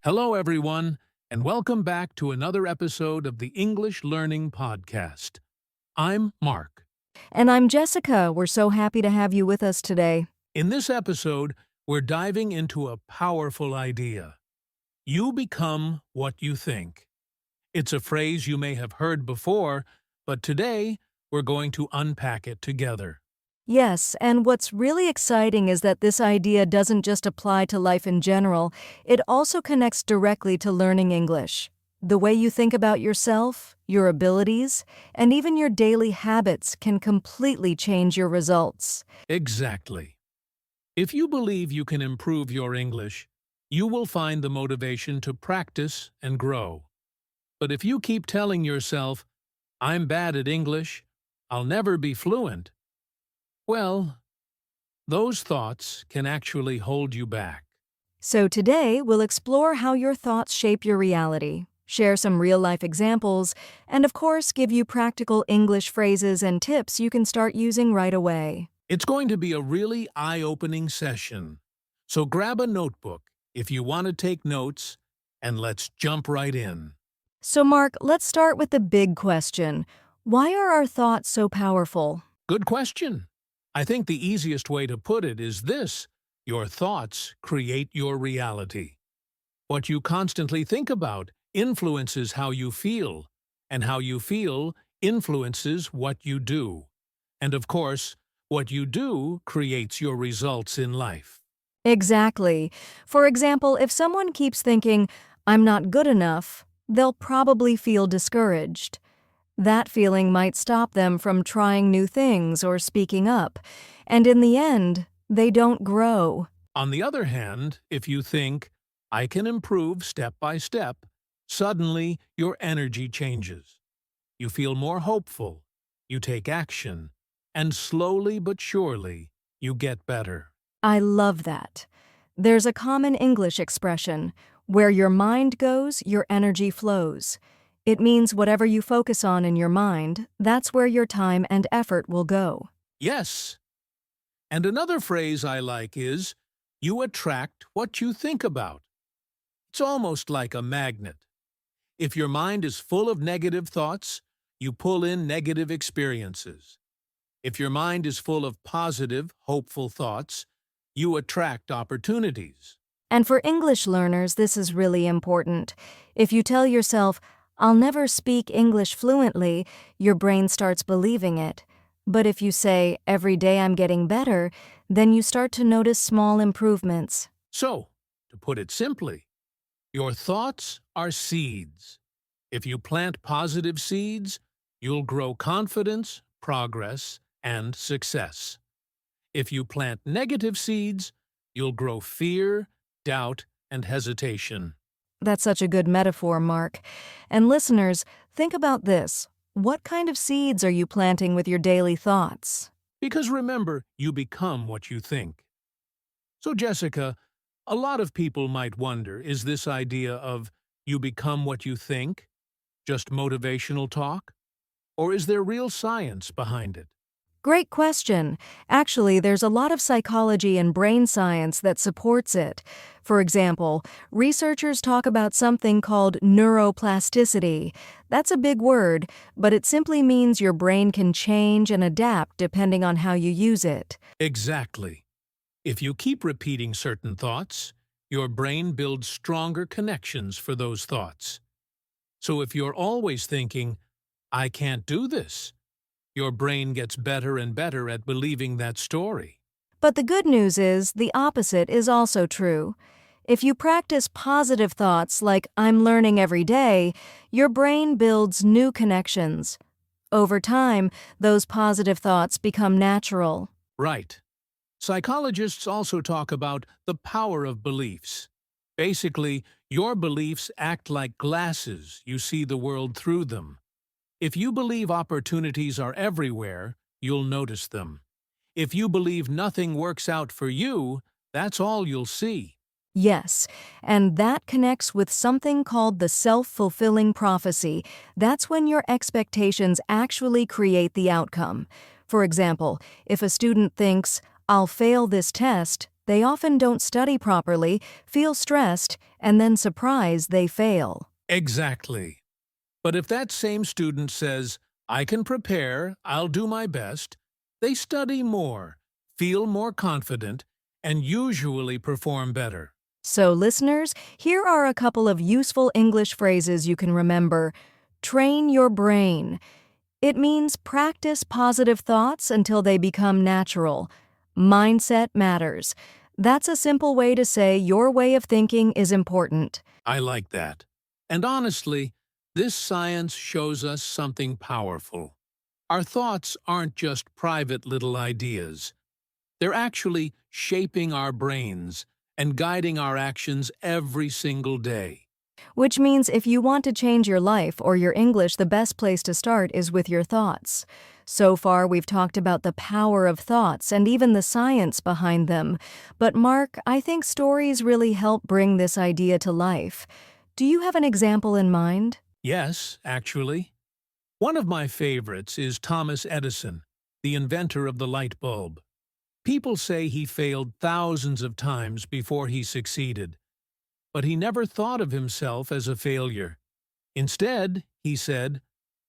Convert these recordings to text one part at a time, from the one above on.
Hello, everyone, and welcome back to another episode of the English Learning Podcast. I'm Mark. And I'm Jessica. We're so happy to have you with us today. In this episode, we're diving into a powerful idea. You become what you think. It's a phrase you may have heard before, but today we're going to unpack it together. Yes, and what's really exciting is that this idea doesn't just apply to life in general, it also connects directly to learning English. The way you think about yourself, your abilities, and even your daily habits can completely change your results. Exactly. If you believe you can improve your English, you will find the motivation to practice and grow. But if you keep telling yourself, "I'm bad at English, I'll never be fluent," well, those thoughts can actually hold you back. So today, we'll explore how your thoughts shape your reality, share some real-life examples, and of course, give you practical English phrases and tips you can start using right away. It's going to be a really eye-opening session. So grab a notebook if you want to take notes, and let's jump right in. So Mark, let's start with the big question. Why are our thoughts so powerful? Good question. I think the easiest way to put it is this: your thoughts create your reality. What you constantly think about influences how you feel, and how you feel influences what you do. And of course, what you do creates your results in life. Exactly. For example, if someone keeps thinking, "I'm not good enough," they'll probably feel discouraged. That feeling might stop them from trying new things or speaking up, and in the end, they don't grow. On the other hand, if you think, "I can improve step by step," suddenly your energy changes. You feel more hopeful, you take action, and slowly but surely, you get better. I love that. There's a common English expression, where your mind goes, your energy flows. It means whatever you focus on in your mind, that's where your time and effort will go. Yes. And another phrase I like is, "You attract what you think about." It's almost like a magnet. If your mind is full of negative thoughts, you pull in negative experiences. If your mind is full of positive, hopeful thoughts, you attract opportunities. And for English learners, this is really important. If you tell yourself, "I'll never speak English fluently," your brain starts believing it. But if you say, "Every day I'm getting better," then you start to notice small improvements. So, to put it simply, your thoughts are seeds. If you plant positive seeds, you'll grow confidence, progress, and success. If you plant negative seeds, you'll grow fear, doubt, and hesitation. That's such a good metaphor, Mark. And listeners, think about this. What kind of seeds are you planting with your daily thoughts? Because remember, you become what you think. So, Jessica, a lot of people might wonder, is this idea of "you become what you think" just motivational talk? Or is there real science behind it? Great question. Actually, there's a lot of psychology and brain science that supports it. For example, researchers talk about something called neuroplasticity. That's a big word, but it simply means your brain can change and adapt depending on how you use it. Exactly. If you keep repeating certain thoughts, your brain builds stronger connections for those thoughts. So if you're always thinking, "I can't do this," your brain gets better and better at believing that story. But the good news is the opposite is also true. If you practice positive thoughts like "I'm learning every day," your brain builds new connections. Over time, those positive thoughts become natural. Right. Psychologists also talk about the power of beliefs. Basically, your beliefs act like glasses. You see the world through them. If you believe opportunities are everywhere, you'll notice them. If you believe nothing works out for you, that's all you'll see. Yes, and that connects with something called the self-fulfilling prophecy. That's when your expectations actually create the outcome. For example, if a student thinks, "I'll fail this test," They often don't study properly, feel stressed, and then surprised they fail. Exactly. But if that same student says, I can prepare, I'll do my best, they study more, feel more confident, and usually perform better. So, listeners, here are a couple of useful English phrases you can remember. Train your brain. It means practice positive thoughts until they become natural. Mindset matters. That's a simple way to say your way of thinking is important. I like that. And honestly, this science shows us something powerful. Our thoughts aren't just private little ideas. They're actually shaping our brains and guiding our actions every single day. Which means if you want to change your life or your English, the best place to start is with your thoughts. So far, we've talked about the power of thoughts and even the science behind them. But Mark, I think stories really help bring this idea to life. Do you have an example in mind? Yes, actually. One of my favorites is Thomas Edison, the inventor of the light bulb. People say he failed thousands of times before he succeeded, but he never thought of himself as a failure. Instead, he said,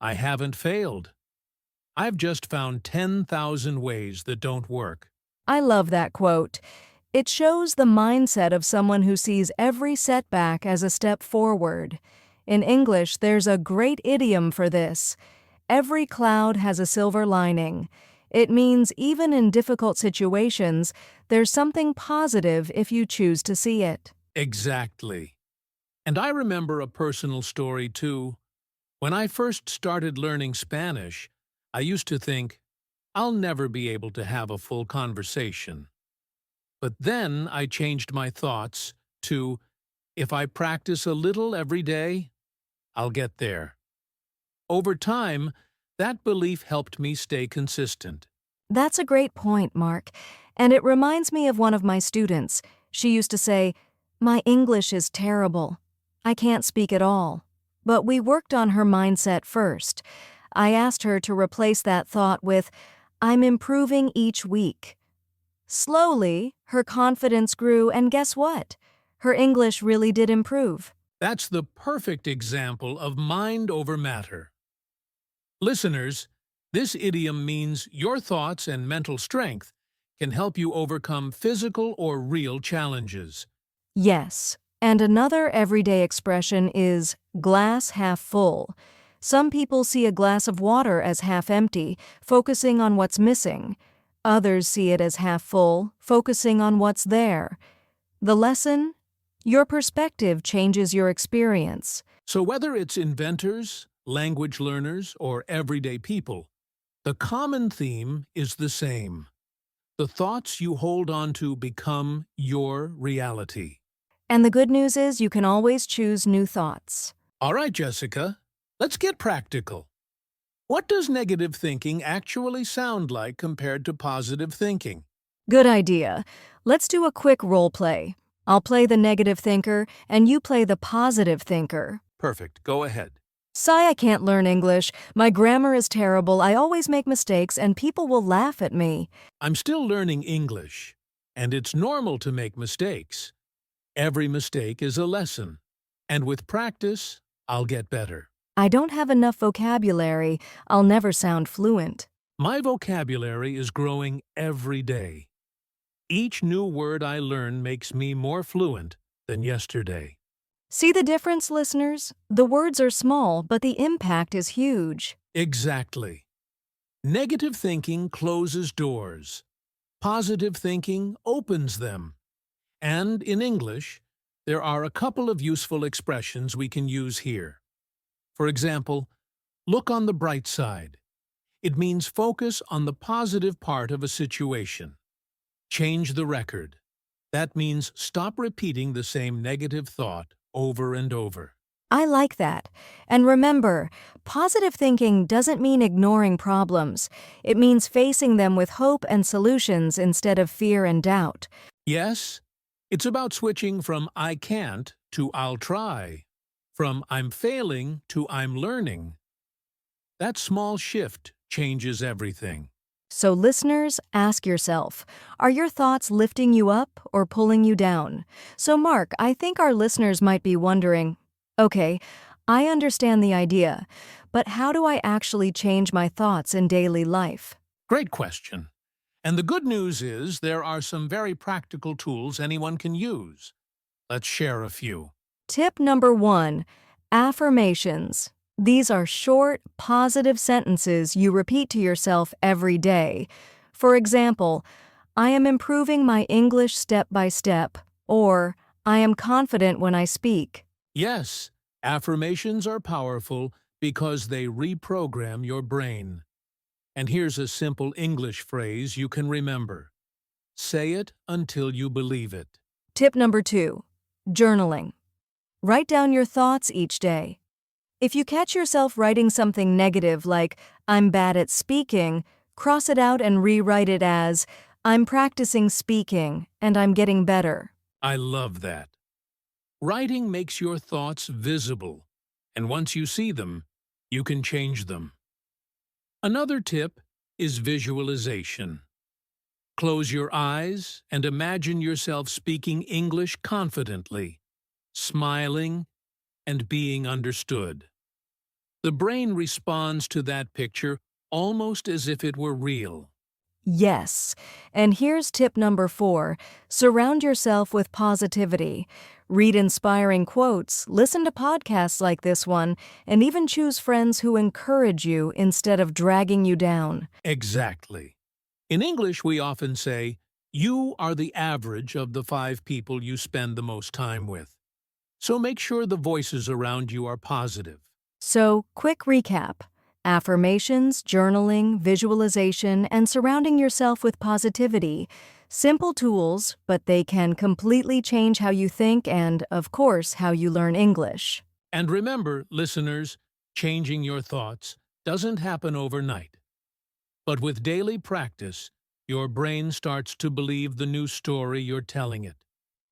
I haven't failed. I've just found 10,000 ways that don't work. I love that quote. It shows the mindset of someone who sees every setback as a step forward. In English, there's a great idiom for this. Every cloud has a silver lining. It means even in difficult situations, there's something positive if you choose to see it. Exactly. And I remember a personal story, too. When I first started learning Spanish, I used to think, I'll never be able to have a full conversation. But then I changed my thoughts to, if I practice a little every day, I'll get there. Over time, that belief helped me stay consistent. That's a great point, Mark. And it reminds me of one of my students. She used to say, My English is terrible. I can't speak at all. But we worked on her mindset first. I asked her to replace that thought with, I'm improving each week. Slowly, her confidence grew, and guess what? Her English really did improve. That's the perfect example of mind over matter. Listeners, this idiom means your thoughts and mental strength can help you overcome physical or real challenges. Yes, and another everyday expression is glass half full. Some people see a glass of water as half empty, focusing on what's missing. Others see it as half full, focusing on what's there. The lesson? Your perspective changes your experience. So whether it's inventors, language learners, or everyday people, the common theme is the same. The thoughts you hold on to become your reality. And the good news is you can always choose new thoughts. All right, Jessica, let's get practical. What does negative thinking actually sound like compared to positive thinking? Good idea. Let's do a quick role play. I'll play the negative thinker, and you play the positive thinker. Perfect. Go ahead. Sigh, I can't learn English. My grammar is terrible. I always make mistakes, and people will laugh at me. I'm still learning English, and it's normal to make mistakes. Every mistake is a lesson, and with practice, I'll get better. I don't have enough vocabulary. I'll never sound fluent. My vocabulary is growing every day. Each new word I learn makes me more fluent than yesterday. See the difference, listeners? The words are small, but the impact is huge. Exactly. Negative thinking closes doors. Positive thinking opens them. And in English, there are a couple of useful expressions we can use here. For example, look on the bright side. It means focus on the positive part of a situation. Change the record. That means stop repeating the same negative thought over and over. I like that. And remember, positive thinking doesn't mean ignoring problems. It means facing them with hope and solutions instead of fear and doubt. Yes, it's about switching from I can't to I'll try, from I'm failing to I'm learning. That small shift changes everything. So, listeners, ask yourself, are your thoughts lifting you up or pulling you down? So, Mark, I think our listeners might be wondering, okay, I understand the idea, but how do I actually change my thoughts in daily life? Great question. And the good news is there are some very practical tools anyone can use. Let's share a few. Tip number 1, affirmations. These are short, positive sentences you repeat to yourself every day. For example, I am improving my English step by step, or I am confident when I speak. Yes, affirmations are powerful because they reprogram your brain. And here's a simple English phrase you can remember. Say it until you believe it. Tip number 2, journaling. Write down your thoughts each day. If you catch yourself writing something negative like, I'm bad at speaking, cross it out and rewrite it as, I'm practicing speaking and I'm getting better. I love that. Writing makes your thoughts visible, and once you see them, you can change them. Another tip is visualization. Close your eyes and imagine yourself speaking English confidently, smiling, and being understood. The brain responds to that picture almost as if it were real. Yes. And here's tip number 4, surround yourself with positivity. Read inspiring quotes, listen to podcasts like this one, and even choose friends who encourage you instead of dragging you down. Exactly. In English, we often say, you are the average of the 5 people you spend the most time with. So make sure the voices around you are positive. So, quick recap. Affirmations, journaling, visualization, and surrounding yourself with positivity. Simple tools, but they can completely change how you think and, of course, how you learn English. And remember, listeners, changing your thoughts doesn't happen overnight. But with daily practice, your brain starts to believe the new story you're telling it.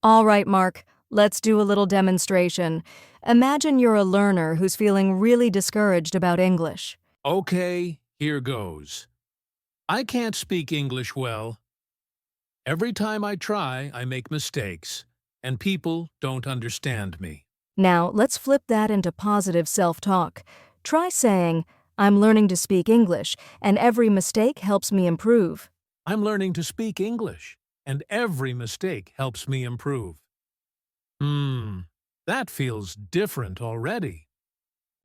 All right, Mark, let's do a little demonstration. Imagine you're a learner who's feeling really discouraged about English. Okay, here goes. I can't speak English well. Every time I try, I make mistakes, and people don't understand me. Now, let's flip that into positive self-talk. Try saying, I'm learning to speak English, and every mistake helps me improve. I'm learning to speak English, and every mistake helps me improve. That feels different already.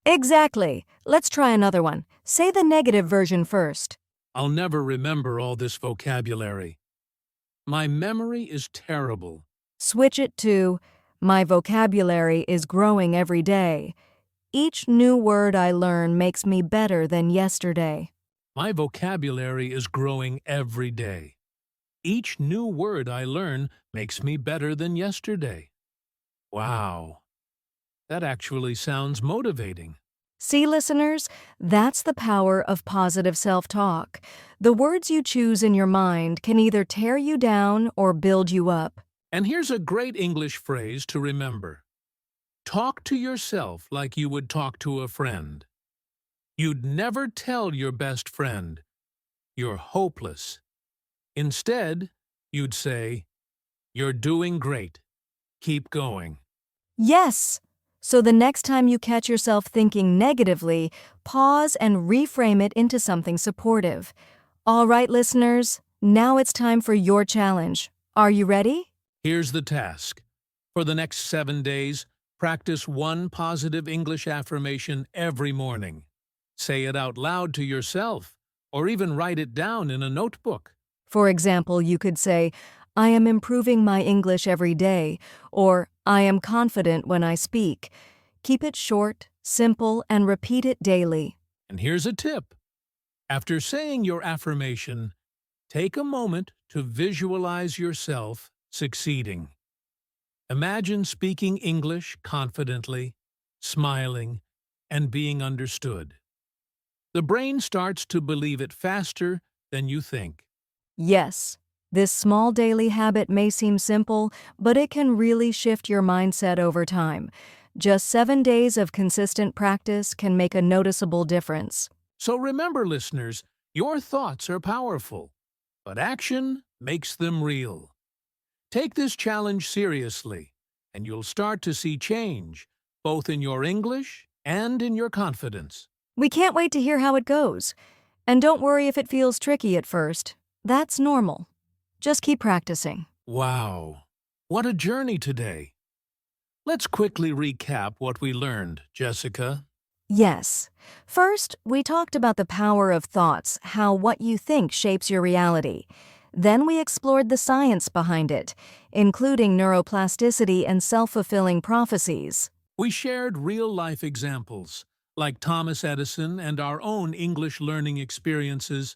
Exactly. Let's try another one. Say the negative version first. I'll never remember all this vocabulary. My memory is terrible. Switch it to, my vocabulary is growing every day. Each new word I learn makes me better than yesterday. My vocabulary is growing every day. Each new word I learn makes me better than yesterday. Wow, that actually sounds motivating. See, listeners, that's the power of positive self-talk. The words you choose in your mind can either tear you down or build you up. And here's a great English phrase to remember. Talk to yourself like you would talk to a friend. You'd never tell your best friend, you're hopeless. Instead, you'd say, you're doing great. Keep going. Yes! So the next time you catch yourself thinking negatively, pause and reframe it into something supportive. All right, listeners, now it's time for your challenge. Are you ready? Here's the task. For the next 7 days, practice one positive English affirmation every morning. Say it out loud to yourself, or even write it down in a notebook. For example, you could say, I am improving my English every day, or I am confident when I speak. Keep it short, simple, and repeat it daily. And here's a tip. After saying your affirmation, take a moment to visualize yourself succeeding. Imagine speaking English confidently, smiling, and being understood. The brain starts to believe it faster than you think. Yes, this small daily habit may seem simple, but it can really shift your mindset over time. Just 7 days of consistent practice can make a noticeable difference. So remember, listeners, Your thoughts are powerful, but action makes them real. Take this challenge seriously, and you'll start to see change, both in your English and in your confidence. We can't wait to hear how it goes. And don't worry if it feels tricky at first. That's normal. Just keep practicing. Wow, what a journey today! Let's quickly recap what we learned, Jessica. Yes. First, we talked about the power of thoughts, how what you think shapes your reality. Then we explored the science behind it, including neuroplasticity and self-fulfilling prophecies. We shared real-life examples, like Thomas Edison and our own English learning experiences,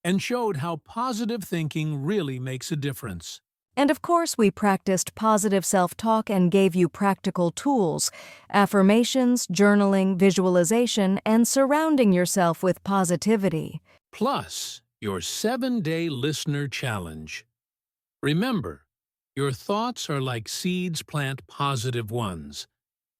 and showed how positive thinking really makes a difference. And of course, we practiced positive self-talk and gave you practical tools, affirmations, journaling, visualization, and surrounding yourself with positivity. Plus, your 7-day listener challenge. Remember, your thoughts are like seeds, plant positive ones,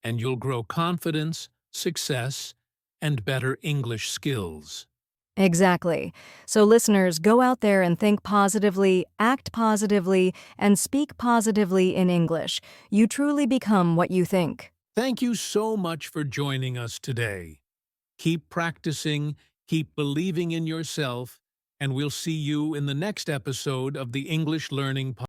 and you'll grow confidence, success, and better English skills. Exactly. So listeners, go out there and think positively, act positively, and speak positively in English. You truly become what you think. Thank you so much for joining us today. Keep practicing, keep believing in yourself, and we'll see you in the next episode of the English Learning Podcast.